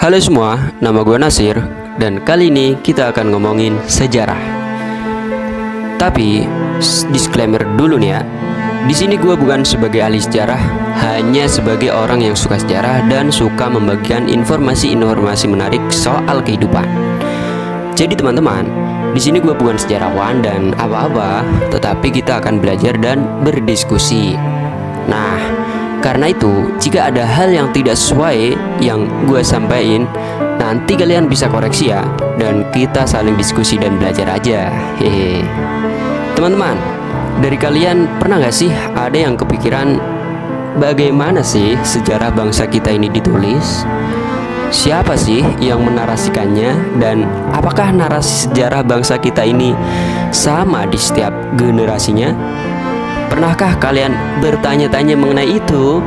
Halo semua, nama gue Nasir dan kali ini kita akan ngomongin sejarah. Tapi disclaimer dulu nih ya. Di sini gue bukan sebagai ahli sejarah, hanya sebagai orang yang suka sejarah dan suka membagikan informasi-informasi menarik soal kehidupan. Jadi teman-teman, di sini gue bukan sejarawan dan apa-apa, tetapi kita akan belajar dan berdiskusi. Nah, karena itu, jika ada hal yang tidak sesuai yang gue sampaikan, nanti kalian bisa koreksi ya, dan kita saling diskusi dan belajar aja. Hehe. Teman-teman, dari kalian pernah gak sih ada yang kepikiran bagaimana sih sejarah bangsa kita ini ditulis? Siapa sih yang menarasikannya, dan apakah narasi sejarah bangsa kita ini sama di setiap generasinya? Pernahkah kalian bertanya-tanya mengenai itu?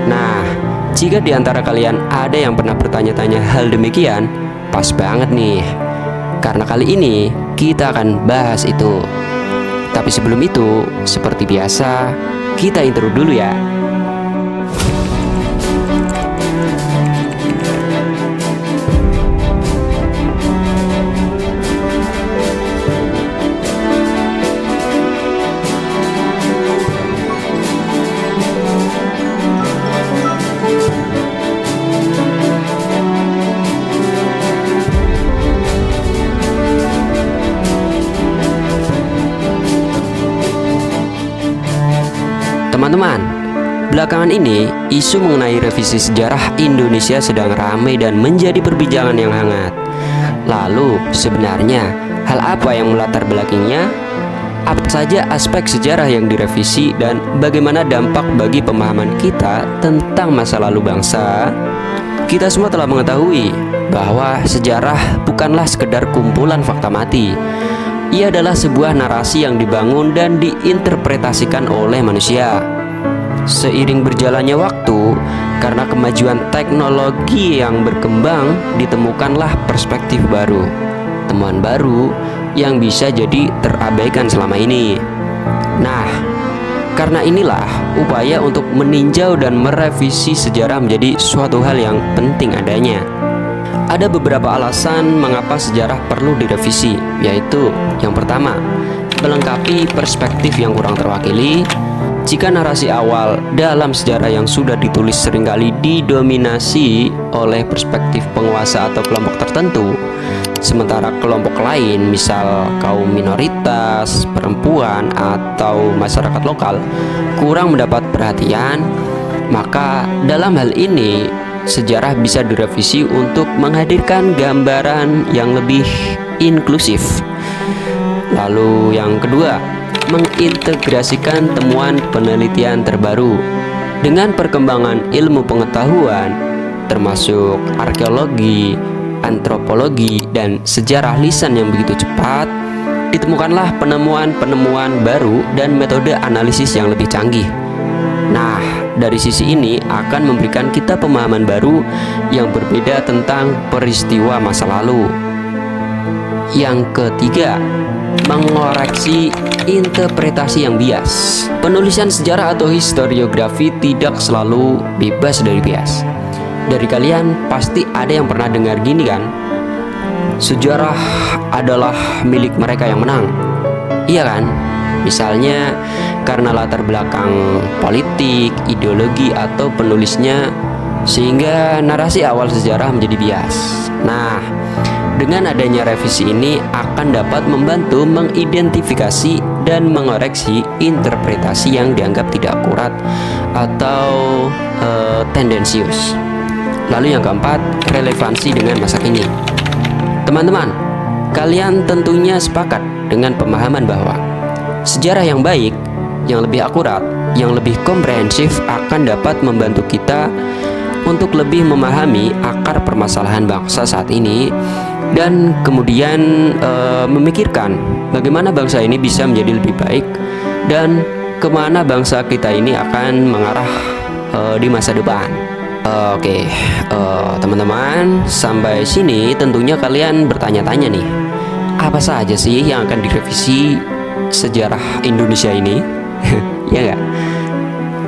Nah, jika di antara kalian ada yang pernah bertanya-tanya hal demikian, pas banget nih. Karena kali ini kita akan bahas itu. Tapi sebelum itu, seperti biasa, kita intro dulu ya. Teman-teman, belakangan ini isu mengenai revisi sejarah Indonesia sedang ramai dan menjadi perbincangan yang hangat. Lalu, sebenarnya hal apa yang melatar belakangnya? Apa saja aspek sejarah yang direvisi dan bagaimana dampak bagi pemahaman kita tentang masa lalu bangsa? Kita semua telah mengetahui bahwa sejarah bukanlah sekedar kumpulan fakta mati. Ia adalah sebuah narasi yang dibangun dan diinterpretasikan oleh manusia. Seiring berjalannya waktu, karena kemajuan teknologi yang berkembang, ditemukanlah perspektif baru, temuan baru yang bisa jadi terabaikan selama ini. Nah, karena inilah upaya untuk meninjau dan merevisi sejarah menjadi suatu hal yang penting adanya. Ada beberapa alasan mengapa sejarah perlu direvisi, yaitu yang pertama, melengkapi perspektif yang kurang terwakili. Jika narasi awal dalam sejarah yang sudah ditulis seringkali didominasi oleh perspektif penguasa atau kelompok tertentu, sementara kelompok lain, misal kaum minoritas, perempuan, atau masyarakat lokal, kurang mendapat perhatian, maka dalam hal ini sejarah bisa direvisi untuk menghadirkan gambaran yang lebih inklusif. Lalu yang kedua, mengintegrasikan temuan penelitian terbaru dengan perkembangan ilmu pengetahuan termasuk arkeologi, antropologi, dan sejarah lisan yang begitu cepat. Ditemukanlah penemuan-penemuan baru dan metode analisis yang lebih canggih. Nah, dari sisi ini akan memberikan kita pemahaman baru yang berbeda tentang peristiwa masa lalu. Yang ketiga, mengoreksi interpretasi yang bias. Penulisan sejarah atau historiografi tidak selalu bebas dari bias. Dari kalian pasti ada yang pernah dengar gini kan? Sejarah adalah milik mereka yang menang. Iya kan? Misalnya karena latar belakang politik, ideologi, atau penulisnya, sehingga narasi awal sejarah menjadi bias. Nah, dengan adanya revisi ini akan dapat membantu mengidentifikasi dan mengoreksi interpretasi yang dianggap tidak akurat atau tendensius. Lalu yang keempat, relevansi dengan masa kini. Teman-teman, kalian tentunya sepakat dengan pemahaman bahwa sejarah yang baik, yang lebih akurat, yang lebih komprehensif akan dapat membantu kita untuk lebih memahami akar permasalahan bangsa saat ini dan kemudian memikirkan bagaimana bangsa ini bisa menjadi lebih baik dan kemana bangsa kita ini akan mengarah di masa depan. Oke, teman-teman, sampai sini tentunya kalian bertanya-tanya nih, apa saja sih yang akan direvisi sejarah Indonesia ini? Ya nggak?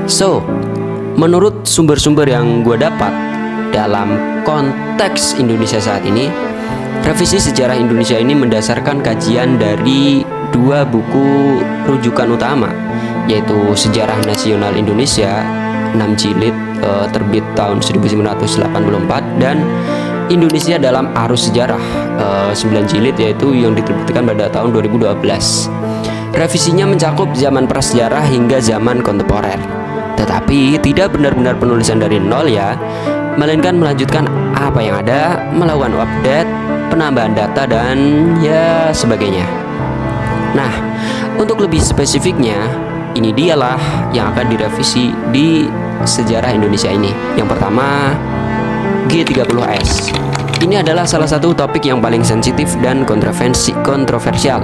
So, menurut sumber-sumber yang gue dapat dalam konteks Indonesia saat ini, revisi sejarah Indonesia ini mendasarkan kajian dari dua buku rujukan utama, yaitu Sejarah Nasional Indonesia 6 jilid terbit tahun 1984 dan Indonesia dalam Arus Sejarah 9 jilid yaitu yang diterbitkan pada tahun 2012. Revisinya mencakup zaman prasejarah hingga zaman kontemporer. Tetapi tidak benar-benar penulisan dari nol ya, melainkan melanjutkan apa yang ada, melakukan update, penambahan data dan ya sebagainya. Nah, untuk lebih spesifiknya, ini dialah yang akan direvisi di sejarah Indonesia ini. Yang pertama, G30S. Ini adalah salah satu topik yang paling sensitif dan kontroversial.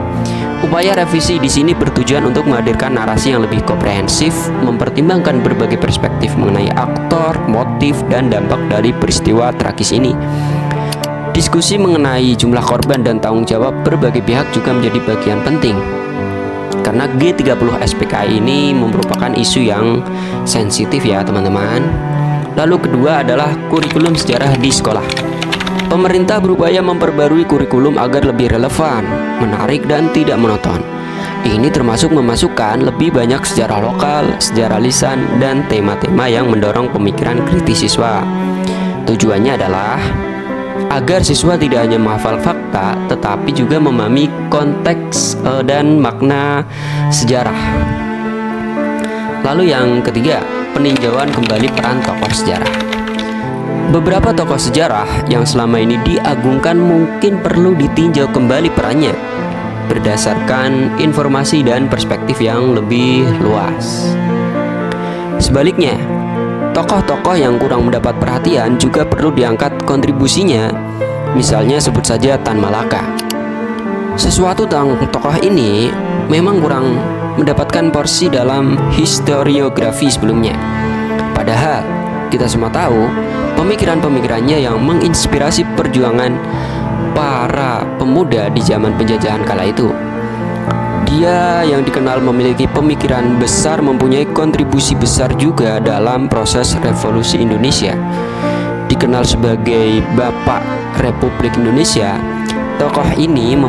Upaya revisi di sini bertujuan untuk menghadirkan narasi yang lebih komprehensif, mempertimbangkan berbagai perspektif mengenai aktor, motif, dan dampak dari peristiwa tragis ini. Diskusi mengenai jumlah korban dan tanggung jawab berbagai pihak juga menjadi bagian penting. Karena G30 SPKI ini merupakan isu yang sensitif ya teman-teman. Lalu kedua adalah kurikulum sejarah di sekolah. Pemerintah berupaya memperbarui kurikulum agar lebih relevan, menarik dan tidak monoton. Ini termasuk memasukkan lebih banyak sejarah lokal, sejarah lisan, dan tema-tema yang mendorong pemikiran kritis siswa. Tujuannya adalah agar siswa tidak hanya menghafal fakta, tetapi juga memahami konteks dan makna sejarah. Lalu yang ketiga, peninjauan kembali peran tokoh sejarah. Beberapa tokoh sejarah yang selama ini diagungkan mungkin perlu ditinjau kembali perannya berdasarkan informasi dan perspektif yang lebih luas. Sebaliknya, tokoh-tokoh yang kurang mendapat perhatian juga perlu diangkat kontribusinya. Misalnya sebut saja Tan Malaka. Sesuatu tentang tokoh ini memang kurang mendapatkan porsi dalam historiografi sebelumnya. Padahal kita semua tahu pemikiran-pemikirannya yang menginspirasi perjuangan para pemuda di zaman penjajahan kala itu. Dia yang dikenal memiliki pemikiran besar, mempunyai kontribusi besar juga dalam proses revolusi Indonesia. Dikenal sebagai Bapak Republik Indonesia, tokoh ini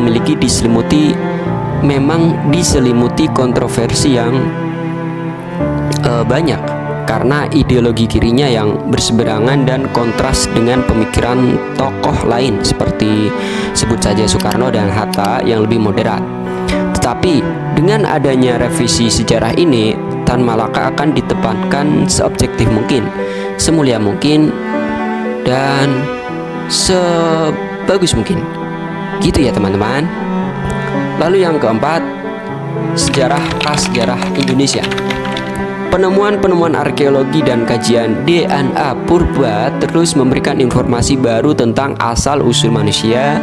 memang diselimuti kontroversi yang banyak karena ideologi kirinya yang berseberangan dan kontras dengan pemikiran tokoh lain seperti sebut saja Soekarno dan Hatta yang lebih moderat. Tetapi dengan adanya revisi sejarah ini, Tan Malaka akan ditempatkan seobjektif mungkin, semulia mungkin, dan sebagus mungkin. Gitu ya teman-teman. Lalu yang keempat, sejarah prasejarah Indonesia. Penemuan-penemuan arkeologi dan kajian DNA purba terus memberikan informasi baru tentang asal-usul manusia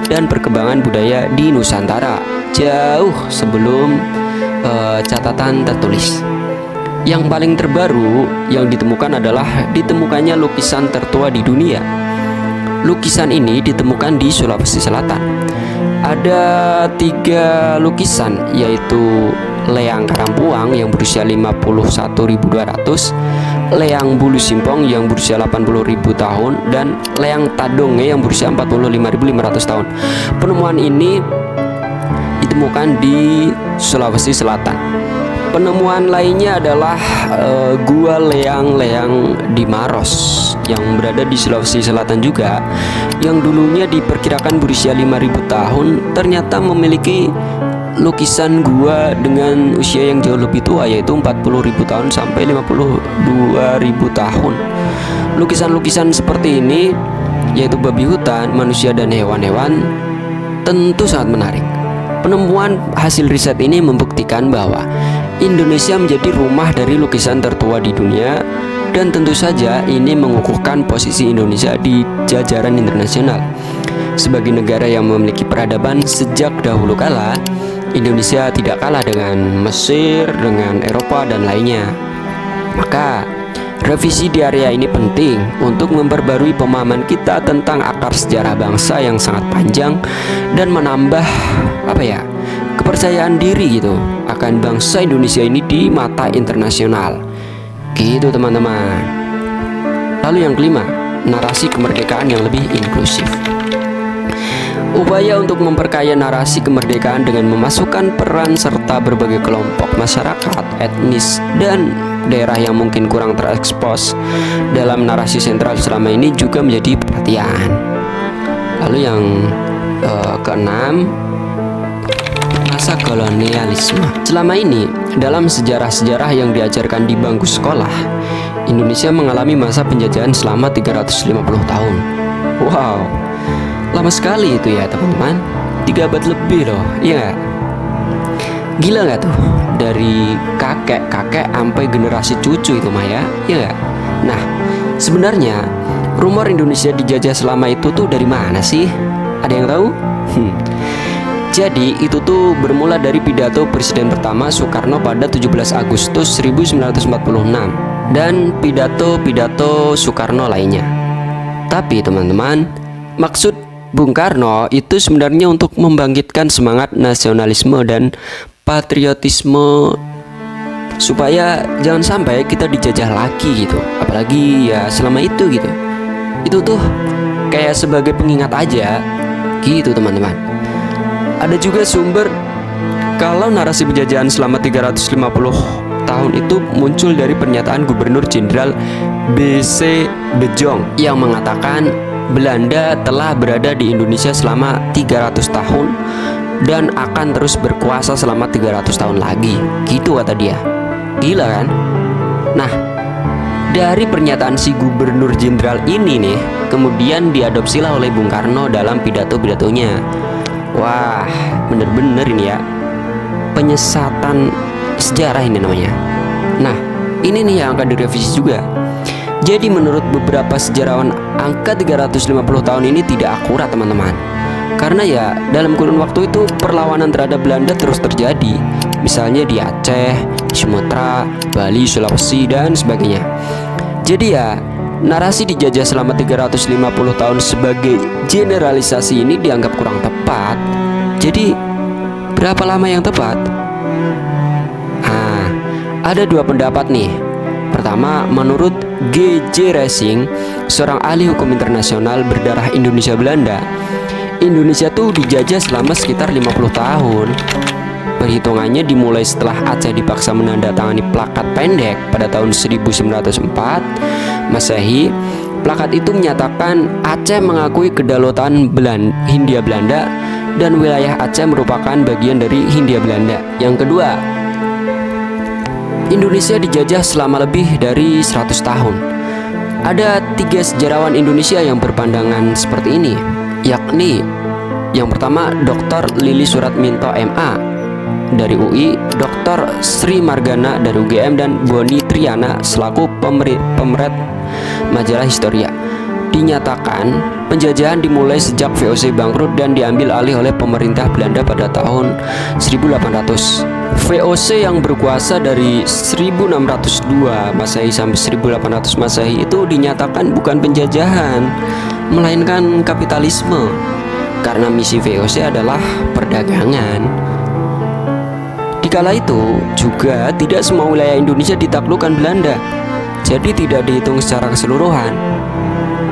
dan perkembangan budaya di Nusantara jauh sebelum catatan tertulis. Yang paling terbaru yang ditemukan adalah ditemukannya lukisan tertua di dunia. Lukisan ini ditemukan di Sulawesi Selatan. Ada 3 lukisan, yaitu Leang Karampuang yang berusia 51.200, Leang Bulu Simpong yang berusia 80.000 tahun, dan Leang Tadonge yang berusia 45.500 tahun. Penemuan ini ditemukan di Sulawesi Selatan. Penemuan lainnya adalah Gua Leang-Leang di Maros yang berada di Sulawesi Selatan juga, yang dulunya diperkirakan berusia 5.000 tahun, ternyata memiliki lukisan gua dengan usia yang jauh lebih tua, yaitu 40.000 tahun sampai 52.000 tahun. Lukisan-lukisan seperti ini, yaitu babi hutan, manusia dan hewan-hewan, tentu sangat menarik. Penemuan hasil riset ini membuktikan bahwa Indonesia menjadi rumah dari lukisan tertua di dunia, dan tentu saja ini mengukuhkan posisi Indonesia di jajaran internasional. Sebagai negara yang memiliki peradaban sejak dahulu kala, Indonesia tidak kalah dengan Mesir, dengan Eropa dan lainnya. Maka revisi di area ini penting untuk memperbarui pemahaman kita tentang akar sejarah bangsa yang sangat panjang dan menambah kepercayaan diri gitu akan bangsa Indonesia ini di mata internasional. Gitu teman-teman. Lalu yang kelima, narasi kemerdekaan yang lebih inklusif. Upaya untuk memperkaya narasi kemerdekaan dengan memasukkan peran serta berbagai kelompok masyarakat, etnis, dan daerah yang mungkin kurang terekspos dalam narasi sentral selama ini juga menjadi perhatian. Lalu yang keenam, masa kolonialisme. Selama ini, dalam sejarah-sejarah yang diajarkan di bangku sekolah, Indonesia mengalami masa penjajahan selama 350 tahun. Wow, lama sekali itu ya teman-teman. 3 abad lebih loh, iya gak? Gila gak tuh? Dari kakek-kakek sampai generasi cucu itu Maya, iya gak? Nah, sebenarnya rumor Indonesia dijajah selama itu tuh dari mana sih? Ada yang tahu? Jadi itu tuh bermula dari pidato Presiden pertama Soekarno pada 17 Agustus 1946 dan pidato-pidato Soekarno lainnya. Tapi teman-teman, maksud Bung Karno itu sebenarnya untuk membangkitkan semangat nasionalisme dan patriotisme supaya jangan sampai kita dijajah lagi gitu. Apalagi ya selama itu gitu. Itu tuh kayak sebagai pengingat aja gitu teman-teman. Ada juga sumber kalau narasi penjajahan selama 350 tahun itu muncul dari pernyataan Gubernur Jenderal B.C. de Jong yang mengatakan Belanda telah berada di Indonesia selama 300 tahun dan akan terus berkuasa selama 300 tahun lagi. Gitu kata dia. Gila kan? Nah, dari pernyataan si Gubernur Jenderal ini nih, kemudian diadopsilah oleh Bung Karno dalam pidato-pidatonya. Wah, bener-bener ini ya, penyesatan sejarah ini namanya. Nah, ini nih yang akan direvisi juga. Jadi menurut beberapa sejarawan, angka 350 tahun ini tidak akurat teman-teman. Karena ya dalam kurun waktu itu perlawanan terhadap Belanda terus terjadi. Misalnya di Aceh, Sumatera, Bali, Sulawesi, dan sebagainya. Jadi ya narasi dijajah selama 350 tahun sebagai generalisasi ini dianggap kurang tepat. Jadi berapa lama yang tepat? Nah, ada 2 pendapat nih. Pertama, menurut G.J. Racing, seorang ahli hukum internasional berdarah Indonesia Belanda, Indonesia tuh dijajah selama sekitar 50 tahun. Perhitungannya dimulai setelah Aceh dipaksa menandatangani plakat pendek pada tahun 1904 Masehi. Plakat itu menyatakan Aceh mengakui kedaulatan Hindia Belanda dan wilayah Aceh merupakan bagian dari Hindia Belanda. Yang kedua, Indonesia dijajah selama lebih dari 100 tahun. Ada 3 sejarawan Indonesia yang berpandangan seperti ini, yakni yang pertama Dr. Lili Suratminto MA dari UI, Dr. Sri Margana dari UGM, dan Boni Triana selaku pemeret majalah Historia. Dinyatakan penjajahan dimulai sejak VOC bangkrut dan diambil alih oleh pemerintah Belanda pada tahun 1800. VOC yang berkuasa dari 1602 Masehi sampai 1800 Masehi itu dinyatakan bukan penjajahan, melainkan kapitalisme. Karena misi VOC adalah perdagangan. Di kala itu juga tidak semua wilayah Indonesia ditaklukkan Belanda, jadi tidak dihitung secara keseluruhan.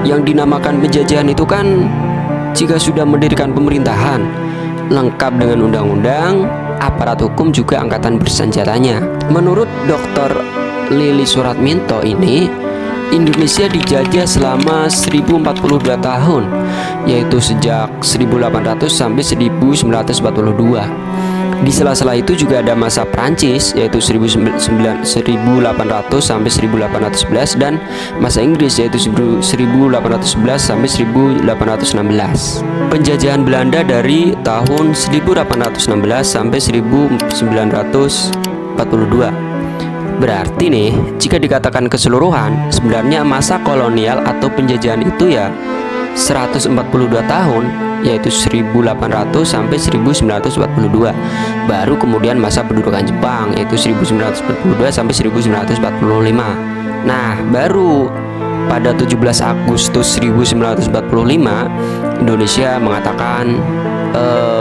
Yang dinamakan penjajahan itu kan jika sudah mendirikan pemerintahan lengkap dengan undang-undang, aparat hukum, juga angkatan bersenjatanya. Menurut Dr. Lili Suratminto ini, Indonesia dijajah selama 1042 tahun, yaitu sejak 1800 sampai 1942. Di sela-sela itu juga ada masa Prancis, yaitu 1800 sampai 1811, dan masa Inggris, yaitu 1811 sampai 1816. Penjajahan Belanda dari tahun 1816 sampai 1942. Berarti nih, jika dikatakan keseluruhan, sebenarnya masa kolonial atau penjajahan itu ya 142 tahun, yaitu 1800 sampai 1942. Baru kemudian masa pendudukan Jepang, yaitu 1942 sampai 1945. Nah, baru pada 17 Agustus 1945 Indonesia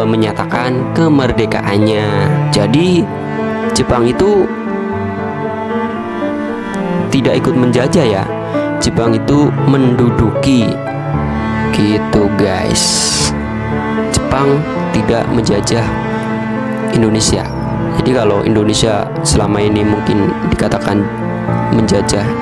menyatakan kemerdekaannya. Jadi Jepang itu tidak ikut menjajah ya. Jepang itu menduduki. Gitu guys. Jepang tidak menjajah Indonesia. Jadi kalau Indonesia selama ini mungkin dikatakan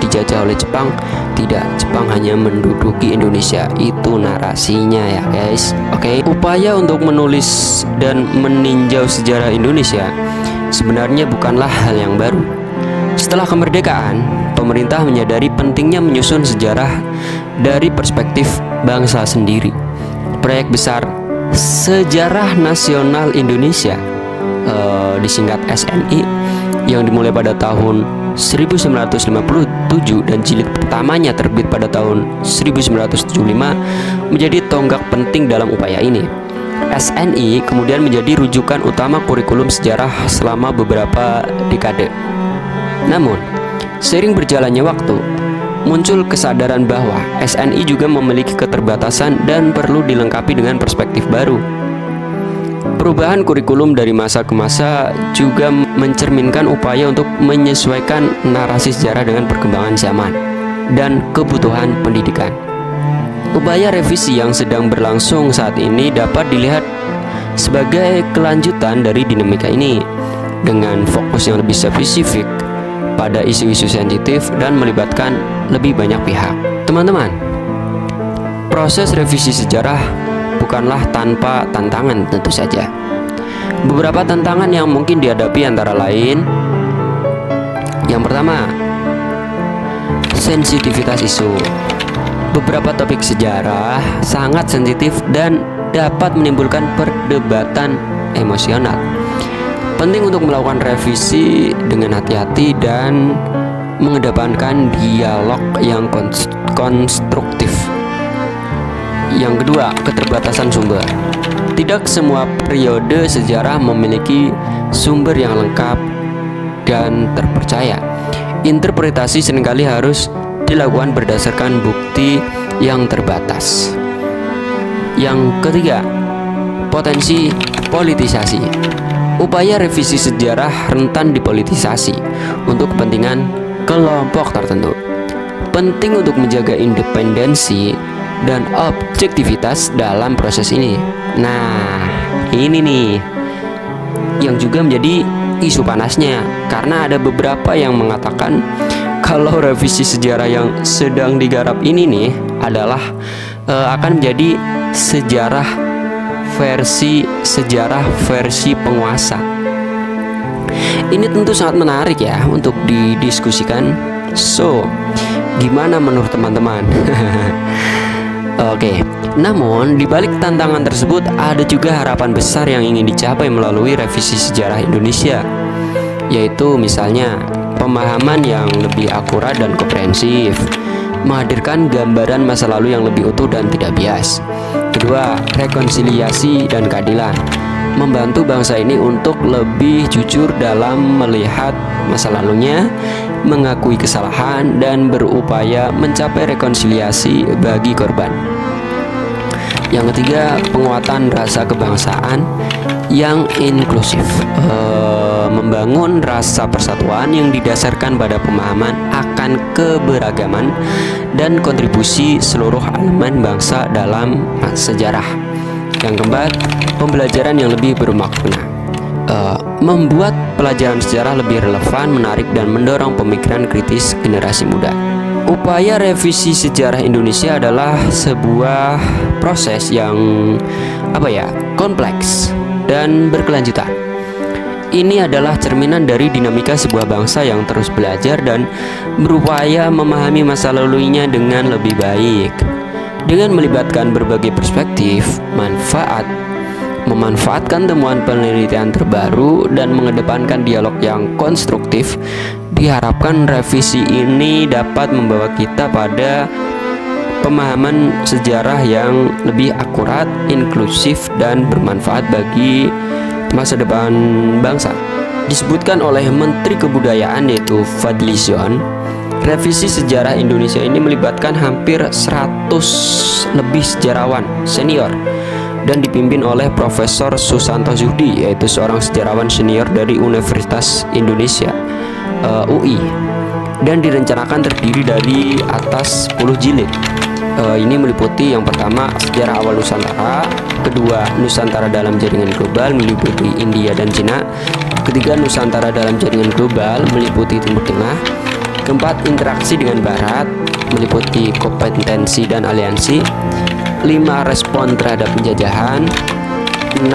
dijajah oleh Jepang, tidak, Jepang hanya menduduki Indonesia. Itu narasinya ya guys. Oke. Upaya untuk menulis dan meninjau sejarah Indonesia sebenarnya bukanlah hal yang baru. Setelah kemerdekaan, pemerintah menyadari pentingnya menyusun sejarah dari perspektif bangsa sendiri. Proyek besar Sejarah Nasional Indonesia, disingkat SNI, yang dimulai pada tahun 1957 dan jilid pertamanya terbit pada tahun 1975 menjadi tonggak penting dalam upaya ini. SNI kemudian menjadi rujukan utama kurikulum sejarah selama beberapa dekade. Namun, seiring berjalannya waktu, muncul kesadaran bahwa SNI juga memiliki keterbatasan dan perlu dilengkapi dengan perspektif baru. Perubahan kurikulum dari masa ke masa juga mencerminkan upaya untuk menyesuaikan narasi sejarah dengan perkembangan zaman dan kebutuhan pendidikan. Upaya revisi yang sedang berlangsung saat ini dapat dilihat sebagai kelanjutan dari dinamika ini, dengan fokus yang lebih spesifik pada isu-isu sensitif dan melibatkan lebih banyak pihak. Teman-teman, proses revisi sejarah bukanlah tanpa tantangan tentu saja. Beberapa tantangan yang mungkin dihadapi antara lain: yang pertama, sensitivitas isu. Beberapa topik sejarah sangat sensitif dan dapat menimbulkan perdebatan emosional. Penting untuk melakukan revisi dengan hati-hati dan mengedepankan dialog yang konstruktif. Yang kedua, keterbatasan sumber. Tidak semua periode sejarah memiliki sumber yang lengkap dan terpercaya. Interpretasi seringkali harus dilakukan berdasarkan bukti yang terbatas. Yang ketiga, potensi politisasi. Upaya revisi sejarah rentan dipolitisasi untuk kepentingan kelompok tertentu. Penting untuk menjaga independensi dan objektivitas dalam proses ini. Nah, ini nih yang juga menjadi isu panasnya, karena ada beberapa yang mengatakan kalau revisi sejarah yang sedang digarap ini nih adalah akan menjadi sejarah versi penguasa. Ini tentu sangat menarik ya untuk didiskusikan. So, gimana menurut teman-teman? Oke, namun di balik tantangan tersebut ada juga harapan besar yang ingin dicapai melalui revisi sejarah Indonesia, yaitu misalnya pemahaman yang lebih akurat dan komprehensif, menghadirkan gambaran masa lalu yang lebih utuh dan tidak bias. Kedua, rekonsiliasi dan keadilan, membantu bangsa ini untuk lebih jujur dalam melihat masa lalunya, mengakui kesalahan, dan berupaya mencapai rekonsiliasi bagi korban. Yang ketiga, penguatan rasa kebangsaan yang inklusif, membangun rasa persatuan yang didasarkan pada pemahaman akan keberagaman dan kontribusi seluruh elemen bangsa dalam sejarah. Yang keempat, pembelajaran yang lebih bermakna, membuat pelajaran sejarah lebih relevan, menarik, dan mendorong pemikiran kritis generasi muda. Upaya revisi sejarah Indonesia adalah sebuah proses yang kompleks dan berkelanjutan. Ini adalah cerminan dari dinamika sebuah bangsa yang terus belajar dan berupaya memahami masa lalunya dengan lebih baik. Dengan melibatkan berbagai perspektif, memanfaatkan temuan penelitian terbaru, dan mengedepankan dialog yang konstruktif, diharapkan revisi ini dapat membawa kita pada pemahaman sejarah yang lebih akurat, inklusif, dan bermanfaat bagi masa depan bangsa. Disebutkan oleh Menteri Kebudayaan yaitu Fadlizon, revisi sejarah Indonesia ini melibatkan hampir 100 lebih sejarawan senior dan dipimpin oleh Profesor Susanto Zuhdi, yaitu seorang sejarawan senior dari Universitas Indonesia UI. dan direncanakan terdiri dari atas 10 jilid. Ini meliputi yang pertama sejarah awal Nusantara, kedua Nusantara dalam jaringan global meliputi India dan Cina, ketiga Nusantara dalam jaringan global meliputi Timur Tengah, keempat interaksi dengan Barat meliputi kompetensi dan aliansi, 5 respon terhadap penjajahan, 6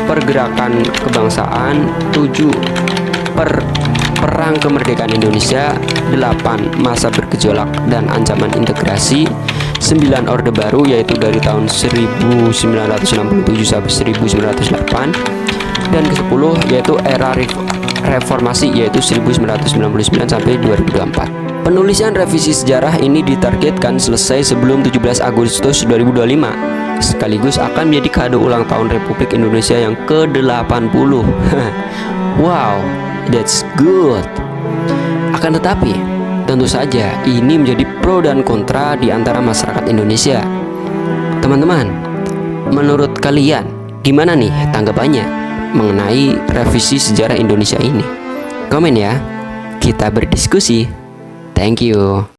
pergerakan kebangsaan, 7 perang kemerdekaan Indonesia, 8 masa bergejolak dan ancaman integrasi, 9 Orde Baru yaitu dari tahun 1967 sampai 1908, dan ke-10 yaitu era reformasi yaitu 1999 sampai 2024. Penulisan revisi sejarah ini ditargetkan selesai sebelum 17 Agustus 2025, sekaligus akan menjadi kado ulang tahun Republik Indonesia yang ke-80. Wow, that's good. Akan tetapi, tentu saja ini menjadi pro dan kontra di antara masyarakat Indonesia. Teman-teman, menurut kalian gimana nih tanggapannya mengenai revisi sejarah Indonesia ini? Komen ya, kita berdiskusi. Thank you.